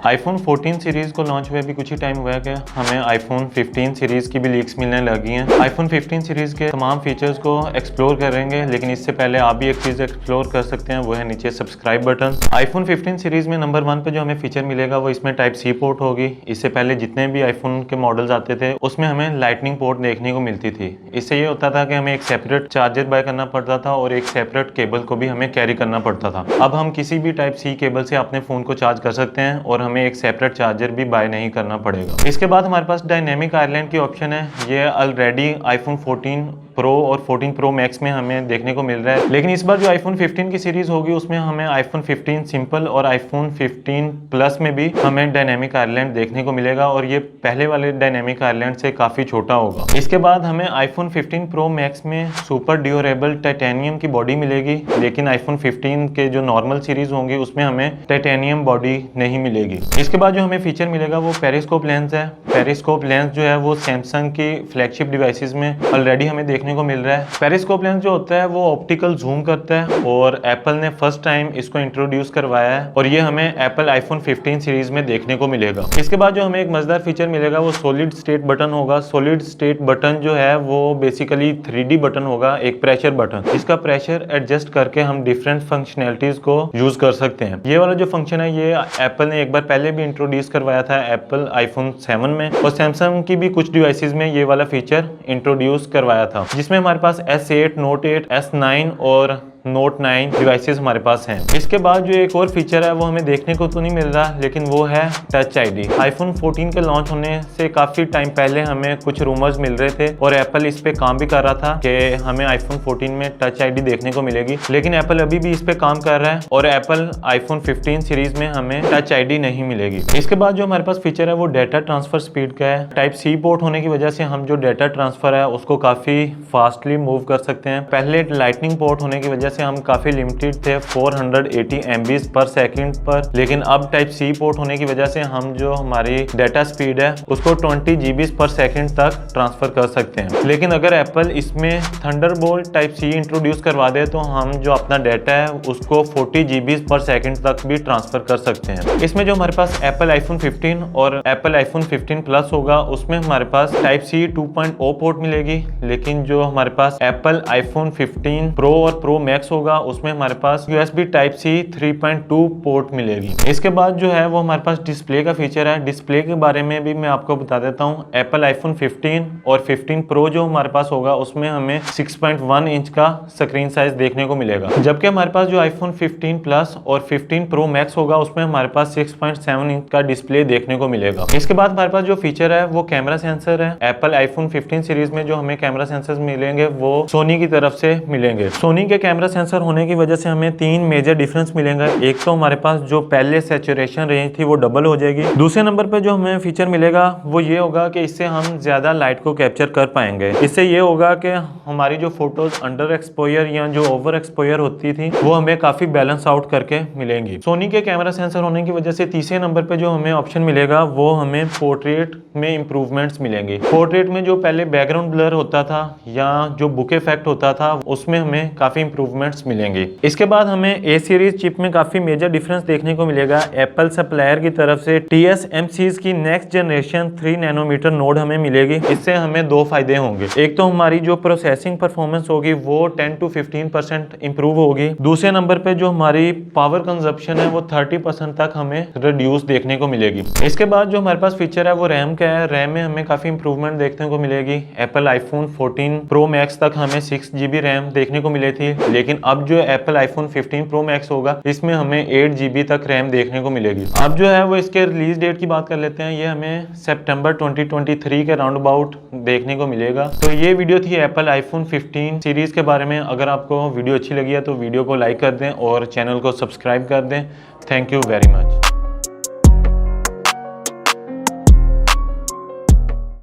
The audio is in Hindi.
आईफोन 14 सीरीज़ को लॉन्च हुए भी कुछ ही टाइम हुआ है कि हमें आईफोन 15 सीरीज़ की भी लीक्स मिलने लगी हैं। आईफोन 15 सीरीज़ के तमाम फीचर्स को एक्सप्लोर करेंगे, लेकिन इससे पहले आप भी एक चीज़ एक्सप्लोर कर सकते हैं, वो है नीचे सब्सक्राइब बटन। आईफोन 15 सीरीज़ में नंबर 1 पे जो हमें फीचर मिलेगा वो इसमें टाइप सी पोर्ट होगी। इससे पहले जितने भी आईफोन के मॉडल्स आते थे उसमें हमें लाइटनिंग पोर्ट देखने को मिलती थी। इससे ये होता था कि हमें एक सेपरेट चार्जर बाय करना पड़ता था और एक सेपरेट केबल को भी हमें कैरी करना पड़ता था। अब हम किसी भी टाइप सी केबल से अपने फ़ोन को चार्ज कर सकते हैं और हमें एक सेपरेट चार्जर भी बाय नहीं करना पड़ेगा। इसके बाद हमारे पास डायनेमिक आइलैंड की ऑप्शन है। ये ऑलरेडी आईफोन 14 प्रो और 14 प्रो मैक्स में हमें देखने को मिल रहा है, लेकिन इस बार जो आईफोन 15 की सीरीज होगी उसमें हमें आईफोन 15 सिंपल और आईफोन 15 प्लस में भी हमें डायनेमिक आइलैंड देखने को मिलेगा और ये पहले वाले डायनेमिक आइलैंड से काफ़ी छोटा होगा। इसके बाद हमें आईफोन 15 प्रो मैक्स में सुपर ड्यूरेबल टाइटेनियम की बॉडी मिलेगी, लेकिन आईफोन 15 के जो नॉर्मल सीरीज होंगी उसमें हमें टाइटेनियम बॉडी नहीं मिलेगी। इसके बाद जो हमें फीचर मिलेगा वो पेरिस्कोप लेंस है। पेरिस्कोप लेंस जो है वो सैमसंग की फ्लैगशिप डिवाइसेस में ऑलरेडी हमें देखने को मिल रहा है। पेरिस्कोप लेंस जो होता है वो ऑप्टिकल जूम करता है और एप्पल ने फर्स्ट टाइम इसको इंट्रोड्यूस करवाया है और ये हमें एप्पल आईफोन 15 सीरीज में देखने को मिलेगा। इसके बाद जो हमें एक मजेदार फीचर मिलेगा वो सॉलिड स्टेट बटन होगा। सॉलिड स्टेट बटन जो है वो बेसिकली 3D बटन होगा, एक प्रेशर बटन। इसका प्रेशर एडजस्ट करके हम डिफरेंट फंक्शनैलिटीज को यूज कर सकते हैं। ये वाला जो फंक्शन है ये एप्पल ने एक बार पहले भी इंट्रोड्यूस करवाया था एप्पल आईफोन 7 में, और सैमसंग की भी कुछ डिवाइसेस में ये वाला फीचर इंट्रोड्यूस करवाया था, जिसमें हमारे पास S8, Note 8, S9 और Note 9 डिवाइसेस हमारे पास हैं। इसके बाद जो एक और फीचर है वो हमें देखने को तो नहीं मिल रहा, लेकिन वो है टच आईडी। आईफोन 14 के लॉन्च होने से काफी टाइम पहले हमें कुछ रूमर्स मिल रहे थे और एप्पल इस पे काम भी कर रहा था कि हमें आईफोन 14 में टच आईडी देखने को मिलेगी, लेकिन एप्पल अभी भी इस पे काम कर रहा है और एप्पल आईफोन 15 सीरीज में हमें टच आईडी नहीं मिलेगी। इसके बाद जो हमारे पास फीचर है वो डेटा ट्रांसफर स्पीड का है। टाइप सी पोर्ट होने की वजह से हम जो डेटा ट्रांसफर है उसको काफी फास्टली मूव कर सकते हैं। पहले लाइटनिंग पोर्ट होने की वजह से हम काफी लिमिटेड थे 480 MB पर सेकंड पर, लेकिन अब टाइप सी पोर्ट होने की वजह से हम जो हमारी डाटा स्पीड है उसको 20 GB पर सेकंड तक ट्रांसफर कर सकते हैं। लेकिन अगर एप्पल इसमें थंडरबोल्ट टाइप सी इंट्रोड्यूस करवा दे तो हम जो अपना डाटा है उसको 40 GB पर सेकंड तक भी ट्रांसफर कर सकते हैं। इसमें जो हमारे पास एप्पल आईफोन 15 और एप्पल आईफोन 15 प्लस होगा उसमें हमारे पास टाइप सी 2.0 पोर्ट मिलेगी, लेकिन जो हमारे पास एप्पल आईफोन 15 प्रो और प्रो मैक्स होगा उसमें हमारे पास USB टाइप सी 3.2 पोर्ट मिलेगी। इसके बाद जो है वो हमारे पास डिस्प्ले का फीचर है। डिस्प्ले के बारे में भी मैं आपको बता देता हूँ। एप्पल आईफोन 15 और 15 प्रो जो हमारे पास होगा उसमें हमें 6.1 इंच का स्क्रीन साइज देखने को मिलेगा, जबकि हमारे पास जो आईफोन 15 प्लस और 15 प्रो मैक्स होगा उसमें हमारे पास 6.7 इंच का डिस्प्ले देखने को मिलेगा। इसके बाद हमारे पास जो फीचर है वो कैमरा सेंसर है। एप्पल आईफोन 15 सीरीज में जो हमें कैमरा सेंसर मिलेंगे वो सोनी की तरफ से मिलेंगे। सोनी के कैमरा सेंसर होने की वजह से हमें 3 मेजर डिफरेंस मिलेंगे। एक तो हमारे पास जो पहले सैचुरेशन रेंज थी वो डबल हो जाएगी। दूसरे नंबर पे जो हमें फीचर मिलेगा वो ये होगा कि इससे हम ज्यादा लाइट को कैप्चर कर पाएंगे। इससे ये होगा कि हमारी जो फोटोज अंडर एक्सपोजर या जो ओवर एक्सपोजर होती थी वो हमें काफी बैलेंस आउट करके मिलेंगी। सोनी के कैमरा सेंसर होने की वजह से तीसरे नंबर पे जो हमें ऑप्शन मिलेगा वो हमें पोर्ट्रेट में इंप्रूवमेंट्स मिलेंगे। पोर्ट्रेट में जो पहले बैकग्राउंड ब्लर होता था या जो बुक इफेक्ट होता था उसमें हमें काफी इंप्रूवमेंट्स मिलेंगे। इसके बाद हमें ए सीरीज चिप में काफी मेजर डिफरेंस देखने को मिलेगा। एप्पल सप्लायर की तरफ से TSMC की नेक्स्ट जनरेशन 3 नैनोमीटर नोड हमें मिलेगी। इससे हमें 2 फायदे होंगे। एक तो हमारी जो प्रोसेसिंग परफॉर्मेंस होगी वो 10 to 15% इंप्रूव होगी। दूसरे नंबर पे जो हमारी पावर कंजप्शन है वो 30% तक हमें रिड्यूस देखने को मिलेगी। इसके बाद जो हमारे पास फीचर है वो रैम का है। रैम में हमें काफी इंप्रूवमेंट देखने को मिलेगी। एप्पल आईफोन 14 प्रो मैक्स तक हमें 6 GB रैम देखने को मिली थी, लेकिन अब जो एप्पल आईफोन 15 प्रो मैक्स होगा इसमें हमें 8 GB तक रैम देखने को मिलेगी। अब जो है वो इसके रिलीज डेट की बात कर लेते हैं। ये हमें सितंबर 2023 के राउंड अबाउट देखने को मिलेगा। तो ये वीडियो थी एप्पल आईफोन 15 सीरीज के बारे में। अगर आपको वीडियो अच्छी लगी है तो वीडियो को लाइक कर दें और चैनल को सब्सक्राइब कर दें। Thank you very much.